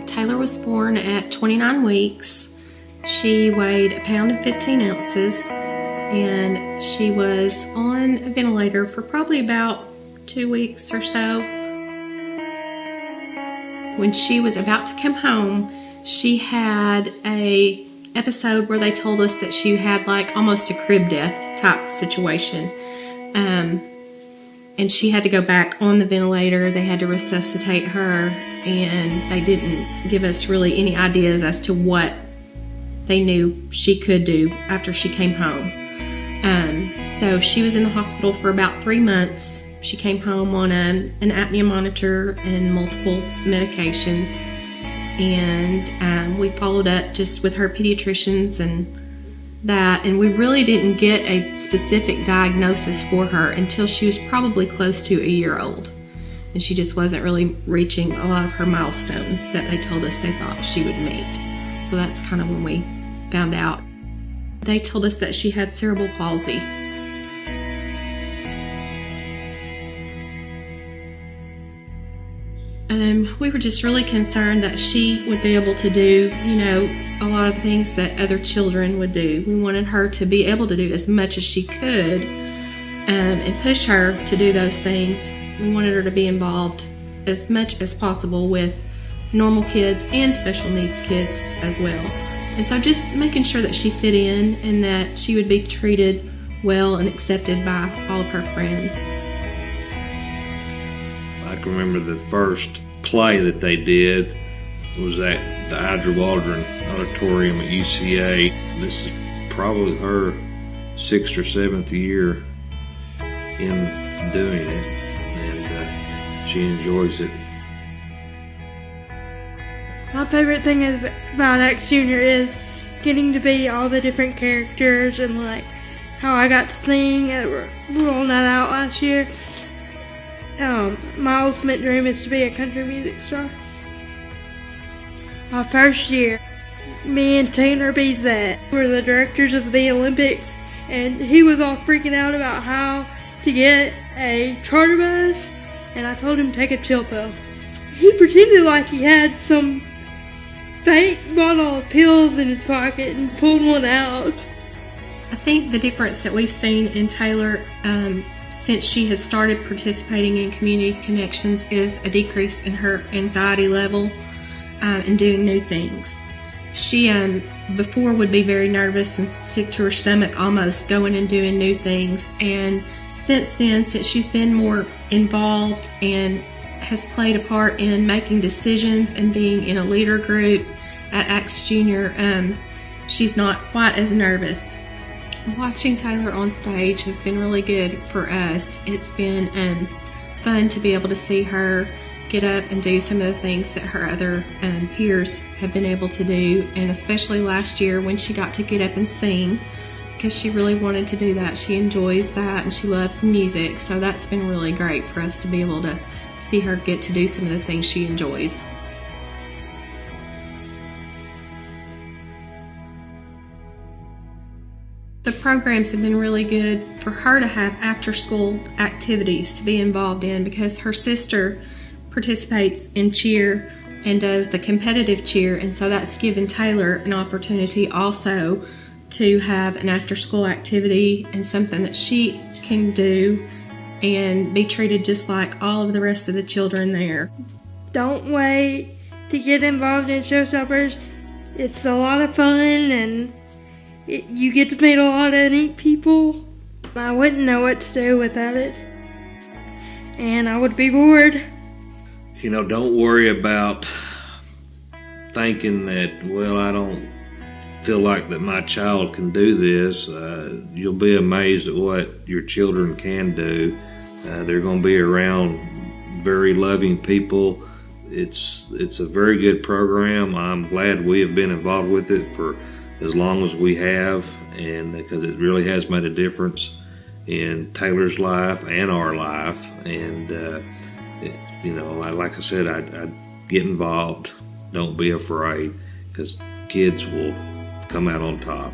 Taihlor was born at 29 weeks. She weighed 1 pound and 15 ounces, and she was on a ventilator for probably about 2 weeks or so. When she was about to come home, she had a episode where they told us that she had like almost a crib death type situation. And she had to go back on the ventilator. They had to resuscitate her, and they didn't give us really any ideas as to what they knew she could do after she came home. So she was in the hospital for about 3 months. She came home on an apnea monitor and multiple medications. And we followed up just with her pediatricians and we really didn't get a specific diagnosis for her until she was probably close to a year old. And she just wasn't really reaching a lot of her milestones that they told us they thought she would meet. So that's kind of when we found out. They told us that she had cerebral palsy. We were just really concerned that she would be able to do, a lot of things that other children would do. We wanted her to be able to do as much as she could and push her to do those things. We wanted her to be involved as much as possible with normal kids and special needs kids as well. And so just making sure that she fit in and that she would be treated well and accepted by all of her friends. I can remember the first play that they did was at the Idra Waldron Auditorium at UCA. This is probably her 6th or 7th year in doing it, and she enjoys it. My favorite thing about X Junior is getting to be all the different characters and like how I got to sing at Roll Night Out last year. My ultimate dream is to be a country music star. My first year, me and Tanner Bezat were the directors of the Olympics, and he was all freaking out about how to get a charter bus, and I told him to take a chill pill. He pretended like he had some fake bottle of pills in his pocket and pulled one out. I think the difference that we've seen in Taihlor since she has started participating in community connections is a decrease in her anxiety level and doing new things. She before would be very nervous and sick to her stomach almost going and doing new things, and since then, since she's been more involved and has played a part in making decisions and being in a leader group at X Junior, she's not quite as nervous. Watching Taihlor on stage has been really good for us. It's been fun to be able to see her get up and do some of the things that her other peers have been able to do, and especially last year when she got to get up and sing, because she really wanted to do that. She enjoys that and she loves music, so that's been really great for us to be able to see her get to do some of the things she enjoys. The programs have been really good for her to have after-school activities to be involved in, because her sister participates in cheer and does the competitive cheer, and so that's given Taihlor an opportunity also to have an after-school activity and something that she can do and be treated just like all of the rest of the children there. Don't wait to get involved in showstoppers. It's a lot of fun, and you get to meet a lot of neat people. I wouldn't know what to do without it, and I would be bored. Don't worry about thinking that, well, I don't feel like that my child can do this. You'll be amazed at what your children can do. They're going to be around very loving people. It's a very good program. I'm glad we have been involved with it for as long as we have, and because it really has made a difference in Taihlor's life and our life. And like I said, I'd get involved. Don't be afraid, because kids will come out on top.